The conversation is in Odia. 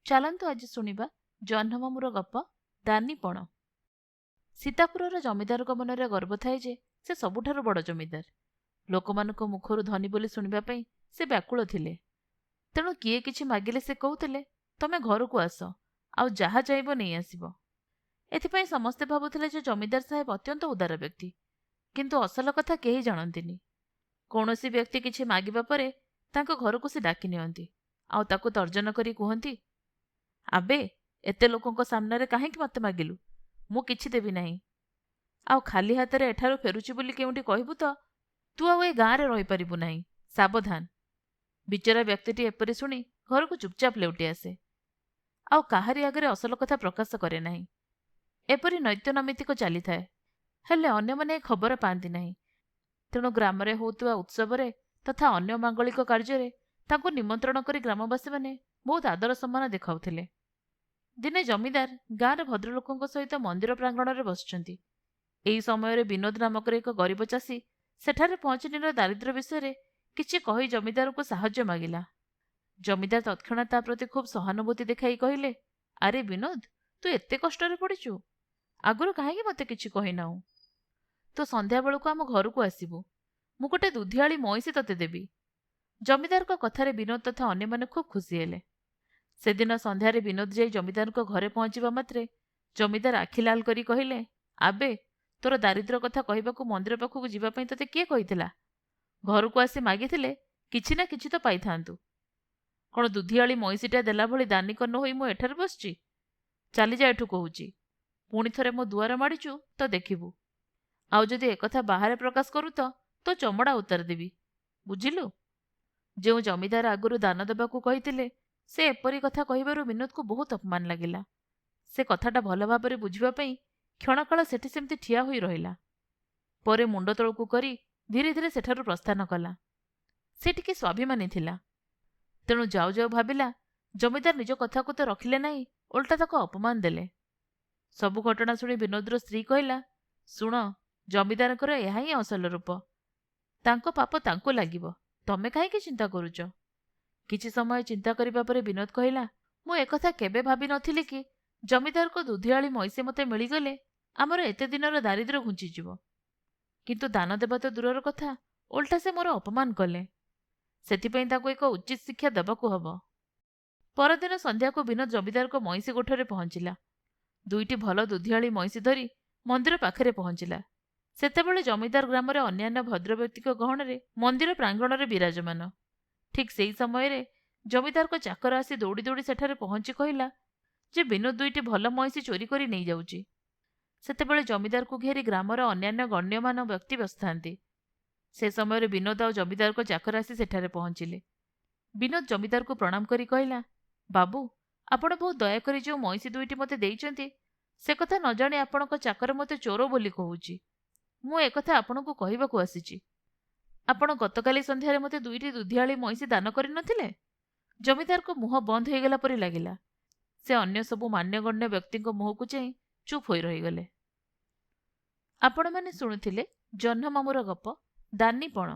ଚାଲନ୍ତୁ ଆଜି ଶୁଣିବା ଜହ୍ନମାମୁଁର ଗପ ଦାନିପଣ। ସୀତାପୁରର ଜମିଦାରଙ୍କ ମନରେ ଗର୍ବ ଥାଏ ଯେ ସେ ସବୁଠାରୁ ବଡ଼ ଜମିଦାର। ଲୋକମାନଙ୍କ ମୁଖରୁ ଧନୀ ବୋଲି ଶୁଣିବା ପାଇଁ ସେ ବ୍ୟାକୁଳ ଥିଲେ। ତେଣୁ କିଏ କିଛି ମାଗିଲେ ସେ କହୁଥିଲେ, ତମେ ଘରକୁ ଆସ, ଆଉ ଯାହା ଚାହିଁବ ନେଇ ଆସିବ। ଏଥିପାଇଁ ସମସ୍ତେ ଭାବୁଥିଲେ ଯେ ଜମିଦାର ସାହେବ ଅତ୍ୟନ୍ତ ଉଦାର ବ୍ୟକ୍ତି। କିନ୍ତୁ ଅସଲ କଥା କେହି ଜାଣନ୍ତିନି। କୌଣସି ବ୍ୟକ୍ତି କିଛି ମାଗିବା ପରେ ତାଙ୍କ ଘରକୁ ସେ ଡାକି ନିଅନ୍ତି, ଆଉ ତାକୁ ତର୍ଜନ କରି କୁହନ୍ତି, ଆବେ, ଏତେ ଲୋକଙ୍କ ସାମ୍ନାରେ କାହିଁକି ମତେ ମାଗିଲୁ? ମୁଁ କିଛି ଦେବି ନାହିଁ। ଆଉ ଖାଲି ହାତରେ ଏଠାରୁ ଫେରୁଛି ବୋଲି କେଉଁଠି କହିବୁ ତ ତୁ ଆଉ ଏ ଗାଁରେ ରହିପାରିବୁ ନାହିଁ। ସାବଧାନ। ବିଚରା ବ୍ୟକ୍ତିଟି ଏପରି ଶୁଣି ଘରକୁ ଚୁପଚାପ ଲେଉଟି ଆସେ, ଆଉ କାହାରି ଆଗରେ ଅସଲ କଥା ପ୍ରକାଶ କରେ ନାହିଁ। ଏପରି ନୈତ୍ୟନୈମିତିକ ଚାଲିଥାଏ। ହେଲେ ଅନ୍ୟମାନେ ଏ ଖବର ପାଆନ୍ତି ନାହିଁ। ତେଣୁ ଗ୍ରାମରେ ହେଉଥିବା ଉତ୍ସବରେ ତଥା ଅନ୍ୟ ମାଙ୍ଗଳିକ କାର୍ଯ୍ୟରେ ତାଙ୍କୁ ନିମନ୍ତ୍ରଣ କରି ଗ୍ରାମବାସୀମାନେ ବହୁତ ଆଦର ସମ୍ମାନ ଦେଖାଉଥିଲେ। ଦିନେ ଜମିଦାର ଗାଁରେ ଭଦ୍ରଲୋକଙ୍କ ସହିତ ମନ୍ଦିର ପ୍ରାଙ୍ଗଣରେ ବସିଛନ୍ତି। ଏହି ସମୟରେ ବିନୋଦ ନାମକର ଏକ ଗରିବ ଚାଷୀ ସେଠାରେ ପହଞ୍ଚି ନିଜର ଦାରିଦ୍ର୍ୟ ବିଷୟରେ କିଛି କହି ଜମିଦାରଙ୍କୁ ସାହାଯ୍ୟ ମାଗିଲା। ଜମିଦାର ତତ୍କ୍ଷଣାତ୍ ତା ପ୍ରତି ଖୁବ୍ ସହାନୁଭୂତି ଦେଖାଇ କହିଲେ, ଆରେ ବିନୋଦ, ତୁ ଏତେ କଷ୍ଟରେ ପଡ଼ିଛୁ, ଆଗରୁ କାହିଁକି ମୋତେ କିଛି କହିନାହୁଁ? ତୁ ସନ୍ଧ୍ୟାବେଳକୁ ଆମ ଘରକୁ ଆସିବୁ। ମୁଁ ଗୋଟେ ଦୁଧିଆଳି ମଇଁଷି ତତେ ଦେବି। ଜମିଦାରଙ୍କ କଥାରେ ବିନୋଦ ତଥା ଅନ୍ୟମାନେ ଖୁବ୍ ଖୁସି ହେଲେ। ସେଦିନ ସନ୍ଧ୍ୟାରେ ବିନୋଦ ଯାଇ ଜମିଦାରଙ୍କ ଘରେ ପହଞ୍ଚିବା ମାତ୍ରେ ଜମିଦାର ଆଖି ଲାଲ କରି କହିଲେ, ଆବେ, ତୋର ଦାରିଦ୍ର୍ୟ କଥା କହିବାକୁ ମନ୍ଦିର ପାଖକୁ ଯିବା ପାଇଁ ତତେ କିଏ କହିଥିଲା? ଘରକୁ ଆସି ମାଗିଥିଲେ କିଛି ନା କିଛି ତ ପାଇଥାନ୍ତୁ। କ'ଣ ଦୁଧିଆଳି ମଇଁଷିଟା ଦେଲା ଭଳି ଦାନିକର୍ଣ୍ଣ ହୋଇ ମୁଁ ଏଠାରେ ବସିଛି? ଚାଲିଯା ଏଠୁ କହୁଛି। ପୁଣି ଥରେ ମୋ ଦୁଆର ମାଡ଼ିଛୁ ତ ଦେଖିବୁ। ଆଉ ଯଦି ଏକଥା ବାହାରେ ପ୍ରକାଶ କରୁ ତ ତୋ ଚମଡ଼ା ଉତାରି ଦେବି, ବୁଝିଲୁ? ଯେଉଁ ଜମିଦାର ଆଗରୁ ଦାନ ଦେବାକୁ କହିଥିଲେ, ସେ ଏପରି କଥା କହିବାରୁ ବିନୋଦକୁ ବହୁତ ଅପମାନ ଲାଗିଲା। ସେ କଥାଟା ଭଲ ଭାବରେ ବୁଝିବା ପାଇଁ କ୍ଷଣକାଳ ସେଠି ସେମିତି ଠିଆ ହୋଇ ରହିଲା। ପରେ ମୁଣ୍ଡ ତଳକୁ କରି ଧୀରେ ଧୀରେ ସେଠାରୁ ପ୍ରସ୍ଥାନ କଲା। ସେ ଟିକେ ସ୍ୱାଭିମାନୀ ଥିଲା। ତେଣୁ ଯାଉ ଯାଉ ଭାବିଲା, ଜମିଦାର ନିଜ କଥାକୁ ତ ରଖିଲେ ନାହିଁ, ଓଲଟା ତାକୁ ଅପମାନ ଦେଲେ। ସବୁ ଘଟଣା ଶୁଣି ବିନୋଦର ସ୍ତ୍ରୀ କହିଲା, ଶୁଣ, ଜମିଦାରଙ୍କର ଏହା ହିଁ ଅସଲ ରୂପ। ତାଙ୍କ ପାପ ତାଙ୍କୁ ଲାଗିବ, ତମେ କାହିଁକି ଚିନ୍ତା କରୁଛ? କିଛି ସମୟ ଚିନ୍ତା କରିବା ପରେ ବିନୋଦ କହିଲା, ମୁଁ ଏକଥା କେବେ ଭାବି ନଥିଲି କି ଜମିଦାରଙ୍କ ଦୁଧିଆଳି ମଇଁଷି ମୋତେ ମିଳିଗଲେ ଆମର ଏତେ ଦିନର ଦାରିଦ୍ର୍ୟ ଘୁଞ୍ଚିଯିବ। କିନ୍ତୁ ଦାନ ଦେବା ତ ଦୂରର କଥା, ଓଲଟା ସେ ମୋର ଅପମାନ କଲେ। ସେଥିପାଇଁ ତାଙ୍କୁ ଏକ ଉଚିତ ଶିକ୍ଷା ଦେବାକୁ ହବ। ପରଦିନ ସନ୍ଧ୍ୟାକୁ ବିନୋଦ ଜମିଦାରଙ୍କ ମଇଁଷି ଗୋଠରେ ପହଞ୍ଚିଲା। ଦୁଇଟି ଭଲ ଦୁଧିଆଳି ମଇଁଷି ଧରି ମନ୍ଦିର ପାଖରେ ପହଞ୍ଚିଲା। ସେତେବେଳେ ଜମିଦାର ଗ୍ରାମରେ ଅନ୍ୟାନ୍ୟ ଭଦ୍ରବ୍ୟକ୍ତିଙ୍କ ଗହଣରେ ମନ୍ଦିର ପ୍ରାଙ୍ଗଣରେ ବିରାଜମାନ। ଠିକ୍ ସେହି ସମୟରେ ଜମିଦାରଙ୍କ ଚାକର ଆସି ଦୌଡ଼ି ଦୌଡ଼ି ସେଠାରେ ପହଞ୍ଚି କହିଲା ଯେ ବିନୋଦ ଦୁଇଟି ଭଲ ମଇଁଷି ଚୋରି କରି ନେଇଯାଉଛି। ସେତେବେଳେ ଜମିଦାରକୁ ଘେରି ଗ୍ରାମର ଅନ୍ୟାନ୍ୟ ଗଣ୍ୟମାନ ବ୍ୟକ୍ତି ବସିଥାନ୍ତି। ସେ ସମୟରେ ବିନୋଦ ଆଉ ଜମିଦାରଙ୍କ ଚାକର ଆସି ସେଠାରେ ପହଞ୍ଚିଲେ। ବିନୋଦ ଜମିଦାରକୁ ପ୍ରଣାମ କରି କହିଲା, ବାବୁ, ଆପଣ ବହୁତ ଦୟାକରି ଯେଉଁ ମଇଁଷି ଦୁଇଟି ମୋତେ ଦେଇଛନ୍ତି, ସେ କଥା ନ ଜାଣି ଆପଣଙ୍କ ଚାକର ମୋତେ ଚୋର ବୋଲି କହୁଛି। ମୁଁ ଏକଥା ଆପଣଙ୍କୁ କହିବାକୁ ଆସିଛି। ଆପଣ ଗତକାଲି ସନ୍ଧ୍ୟାରେ ମୋତେ ଦୁଇଟି ଦୁଧିଆଳି ମଇଁଷି ଦାନ କରିନଥିଲେ? ଜମିଦାରଙ୍କ ମୁହଁ ବନ୍ଦ ହୋଇଗଲା ପରି ଲାଗିଲା। ସେ ଅନ୍ୟ ସବୁ ମାନ୍ୟଗଣ୍ୟ ବ୍ୟକ୍ତିଙ୍କ ମୁହଁକୁ ଚାହିଁ ଚୁପ୍ ହୋଇ ରହିଗଲେ। ଆପଣମାନେ ଶୁଣୁଥିଲେ ଜହ୍ନମାମୁଁର ଗପ ଦାନିପଣ।